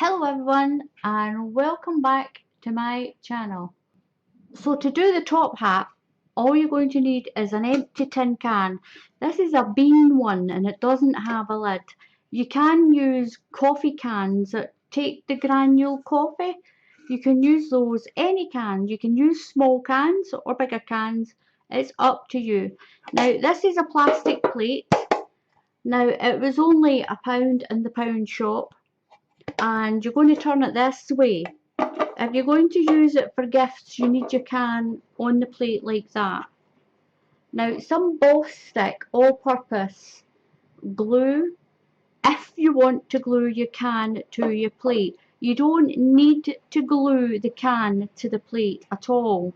Hello everyone and welcome back to my channel. So to do the top hat, all you're going to need is an empty tin can. This is a bean one and it doesn't have a lid. You can use coffee cans that take the granule coffee. You can use those, any cans. You can use small cans or bigger cans. It's up to you. Now this is a plastic plate. Now it was only £1 in the pound shop. And you're going to turn it this way. If you're going to use it for gifts, you need your can on the plate like that. Now some boss stick, all-purpose glue, if you want to glue your can to your plate. You don't need to glue the can to the plate at all.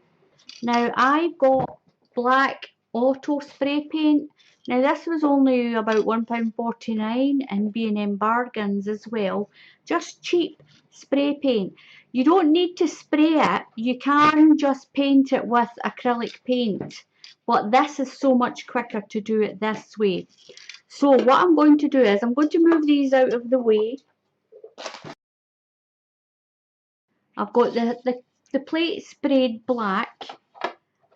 Now I've got black auto spray paint. Now this was only about £1.49 in B&M bargains as well. Just cheap spray paint. You don't need to spray it. You can just paint it with acrylic paint. But this is so much quicker to do it this way. So what I'm going to do is I'm going to move these out of the way. I've got the plate sprayed black.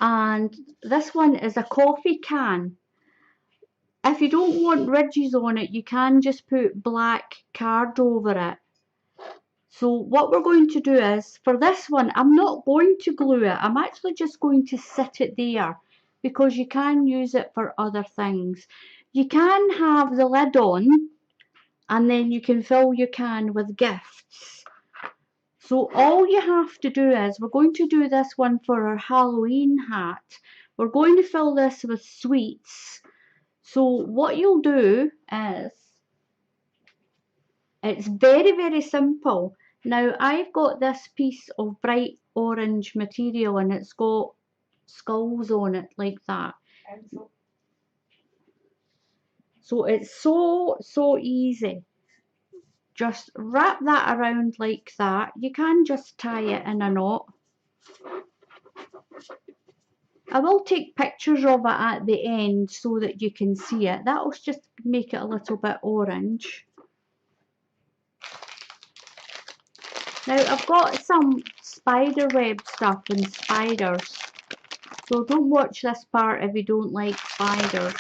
And this one is a coffee can. If you don't want ridges on it, you can just put black card over it. So what we're going to do is, for this one, I'm not going to glue it. I'm actually just going to sit it there because you can use it for other things. You can have the lid on and then you can fill your can with gifts. So all you have to do is, we're going to do this one for our Halloween hat. We're going to fill this with sweets. So what you'll do is, it's very, very simple. Now I've got this piece of bright orange material and it's got skulls on it like that. So it's so easy. Just wrap that around like that. You can just tie it in a knot. I will take pictures of it at the end so that you can see it. That'll just make it a little bit orange. Now I've got some spider web stuff and spiders. So don't watch this part if you don't like spiders.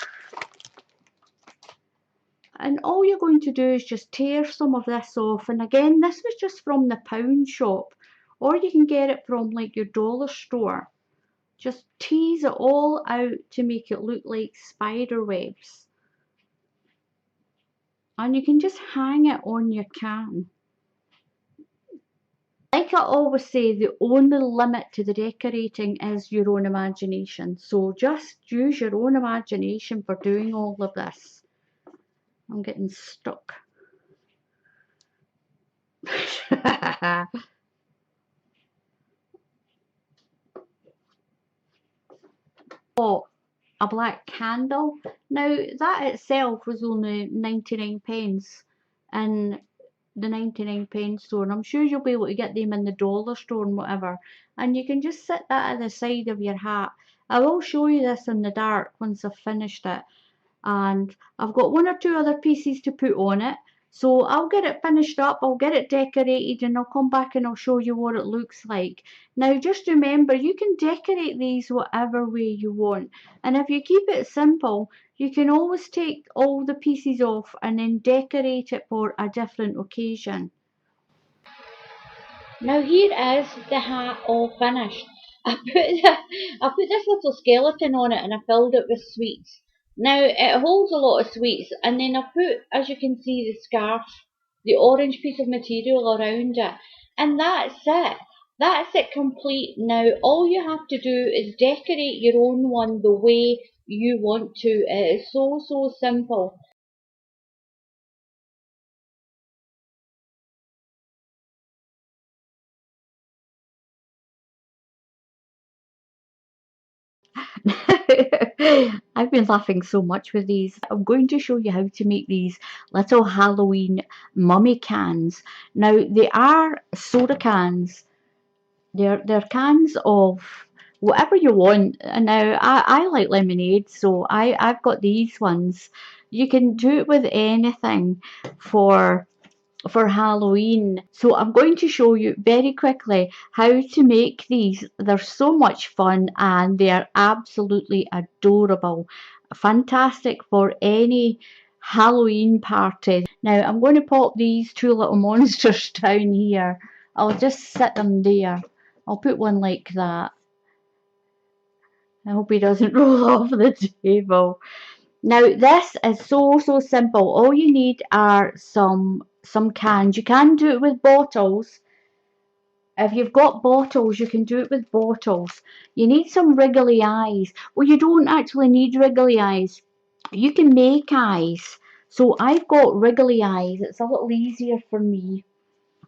And all you're going to do is just tear some of this off. And again, this was just from the pound shop. Or you can get it from like your dollar store. Just tease it all out to make it look like spider webs. And you can just hang it on your can. Like I always say, the only limit to the decorating is your own imagination. So just use your own imagination for doing all of this. I'm getting stuck. Oh, a black candle. Now that itself was only 99 pence in the 99 pence store, and I'm sure you'll be able to get them in the dollar store and whatever. And you can just sit that at the side of your hat. I will show you this in the dark once I've finished it. And I've got one or two other pieces to put on it. So I'll get it finished up, I'll get it decorated, and I'll come back and I'll show you what it looks like. Now just remember, you can decorate these whatever way you want. And if you keep it simple, you can always take all the pieces off and then decorate it for a different occasion. Now here is the hat all finished. I put this little skeleton on it and I filled it with sweets. Now it holds a lot of sweets, and then I put, as you can see, the scarf, the orange piece of material around it, and that's it. That's it complete. Now all you have to do is decorate your own one the way you want to. It is so simple. I've been laughing so much with these. I'm going to show you how to make these little Halloween mummy cans. Now they are soda cans. They're cans of whatever you want. Now I like lemonade, so I've got these ones. You can do it with anything for for Halloween. So I'm going to show you very quickly how to make these. They're so much fun and they're absolutely adorable. Fantastic for any Halloween party. Now I'm going to pop these two little monsters down here. I'll just sit them there. I'll put one like that. I hope he doesn't roll off the table. Now this is so simple. All you need are some cans. You can do it with bottles. If you've got bottles, you can do it with bottles. You need some wriggly eyes. Well, you don't actually need wriggly eyes. You can make eyes. So I've got wriggly eyes. It's a little easier for me.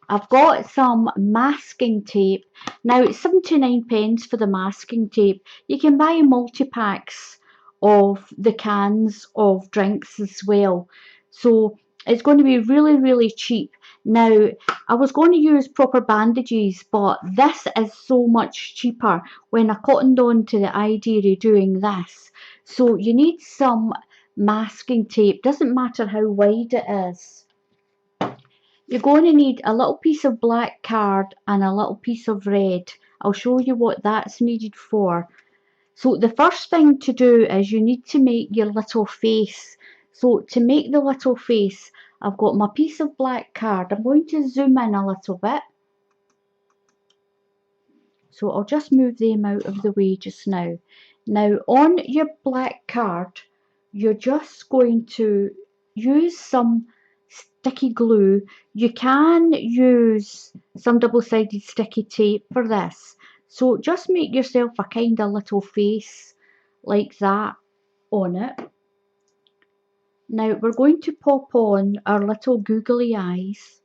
I've got some masking tape. Now it's 79p for the masking tape. You can buy multi-packs of the cans of drinks as well. So it's going to be really cheap. Now I was going to use proper bandages, but this is so much cheaper when I cottoned on to the idea of doing this. So you need some masking tape. Doesn't matter how wide it is. You're going to need a little piece of black card and a little piece of red. I'll show you what that's needed for. So the first thing to do is you need to make your little face. So to make the little face, I've got my piece of black card. I'm going to zoom in a little bit. So I'll just move them out of the way just now. Now on your black card, you're just going to use some sticky glue. You can use some double-sided sticky tape for this. So just make yourself a kind of little face like that on it. Now we're going to pop on our little googly eyes.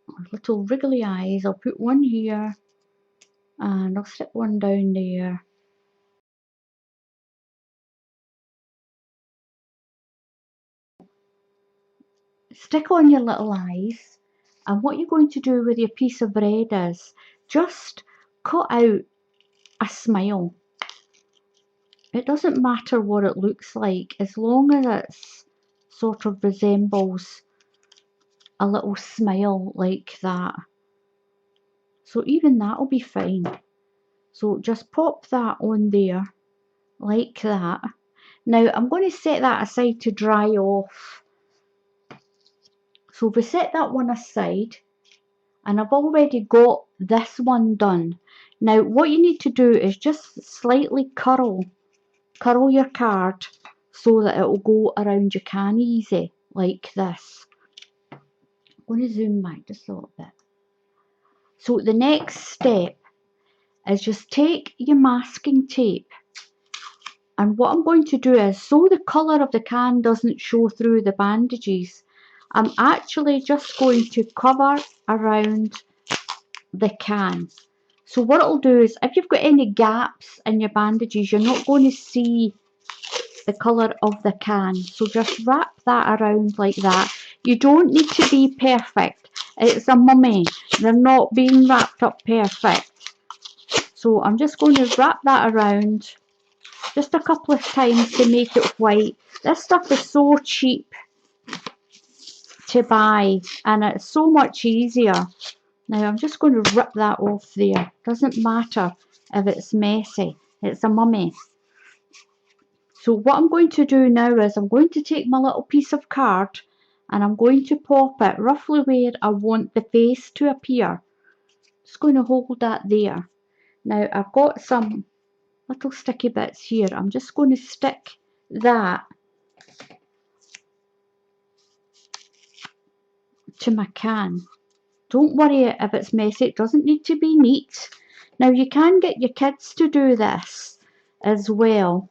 Our little wriggly eyes. I'll put one here and I'll stick one down there. Stick on your little eyes, and what you're going to do with your piece of red is just cut out a smile. It doesn't matter what it looks like as long as it sort of resembles a little smile like that. So even that will be fine. So just pop that on there like that. Now I'm going to set that aside to dry off. So we set that one aside, and I've already got this one done. Now what you need to do is just slightly curl your card so that it will go around your can easy like this. I'm going to zoom back just a little bit. So the next step is just take your masking tape, and what I'm going to do is, so the colour of the can doesn't show through the bandages, I'm actually just going to cover around the can. So what it'll do is, if you've got any gaps in your bandages, you're not going to see the colour of the can. So just wrap that around like that. You don't need to be perfect. It's a mummy. They're not being wrapped up perfect. So I'm just going to wrap that around just a couple of times to make it white. This stuff is so cheap to buy and it's so much easier. Now I'm just going to rip that off there. Doesn't matter if it's messy. It's a mummy. So what I'm going to do now is I'm going to take my little piece of card and I'm going to pop it roughly where I want the face to appear. Just going to hold that there. Now I've got some little sticky bits here. I'm just going to stick that to my can. Don't worry if it's messy. It doesn't need to be neat. Now you can get your kids to do this as well.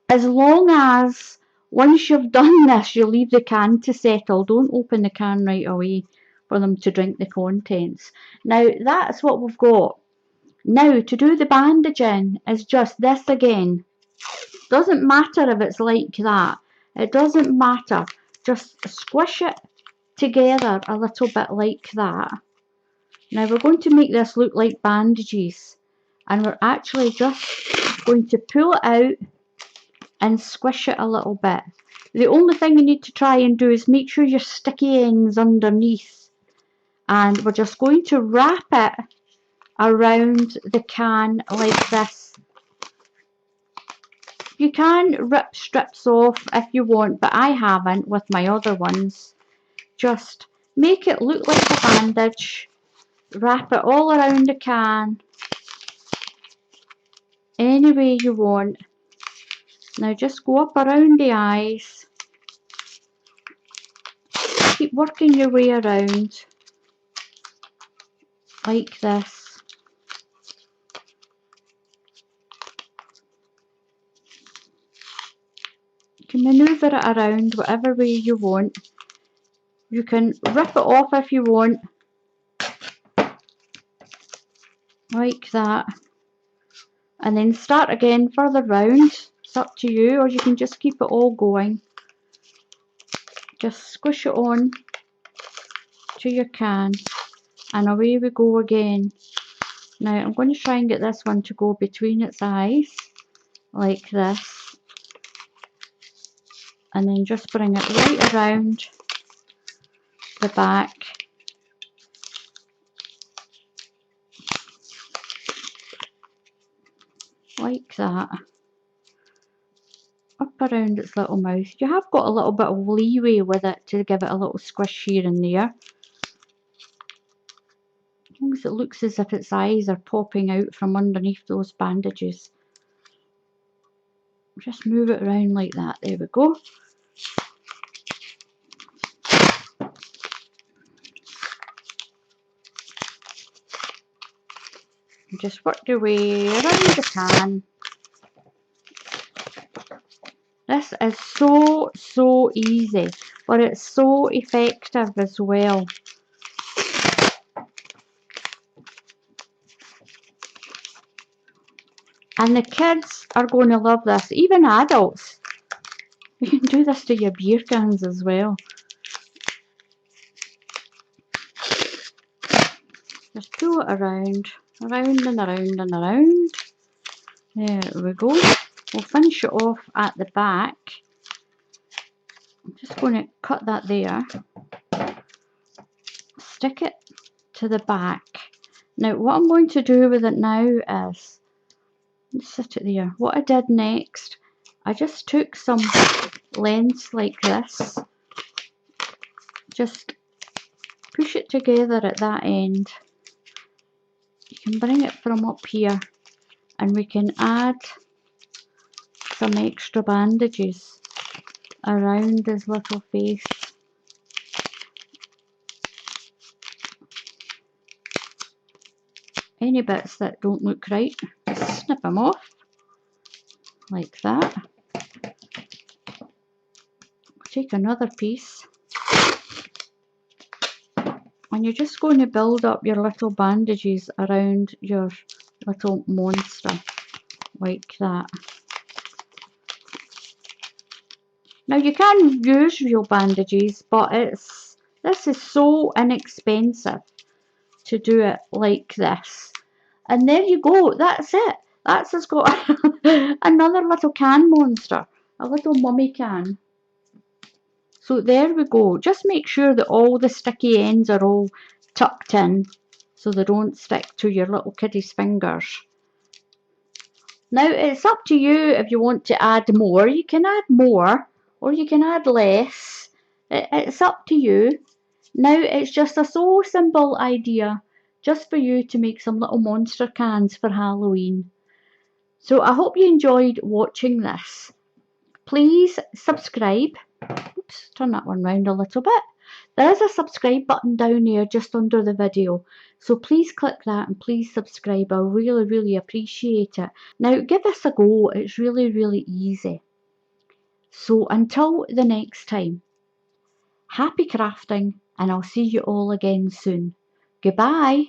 As long as once you've done this, you leave the can to settle. Don't open the can right away for them to drink the contents. Now that's what we've got. Now to do the bandaging is just this again. Doesn't matter if it's like that. It doesn't matter. Just squish it together a little bit like that. Now we're going to make this look like bandages, and we're actually just going to pull it out and squish it a little bit. The only thing you need to try and do is make sure your sticky ends underneath, and we're just going to wrap it around the can like this. You can rip strips off if you want, but I haven't with my other ones. Just make it look like a bandage, wrap it all around the can any way you want. Now just go up around the eyes, keep working your way around like this. You can manoeuvre it around whatever way you want. You can rip it off if you want, like that, and then start again further round. It's up to you, or you can just keep it all going. Just squish it on to your can, and away we go again. Now I'm going to try and get this one to go between its eyes like this, and then just bring it right around the back. Like that. Up around its little mouth. You have got a little bit of leeway with it to give it a little squish here and there. As long as it looks as if its eyes are popping out from underneath those bandages. Just move it around like that. There we go. Just work your way around the can. This is so easy, but it's so effective as well. And the kids are going to love this, even adults. You can do this to your beer cans as well. Just pull it around and around and around. There we go. We'll finish it off at the back. I'm just going to cut that there. Stick it to the back. Now what I'm going to do with it now is, let's sit it there. What I did next, I just took some lengths like this. Just push it together at that end. You can bring it from up here, and we can add some extra bandages around his little face. Any bits that don't look right, just snip them off like that. Take another piece, and you're just going to build up your little bandages around your little monster like that. Now you can use real bandages, but this is so inexpensive to do it like this. And there you go, that's it. That's us got another little can monster, a little mummy can. So there we go. Just make sure that all the sticky ends are all tucked in so they don't stick to your little kiddie's fingers. Now it's up to you if you want to add more. You can add more or you can add less. It's up to you. Now it's just a so simple idea just for you to make some little monster cans for Halloween. So I hope you enjoyed watching this. Please subscribe. Oops, turn that one round a little bit. There is a subscribe button down here just under the video. So please click that and please subscribe. I really appreciate it. Now give this a go. It's really easy. So until the next time, happy crafting, and I'll see you all again soon. Goodbye.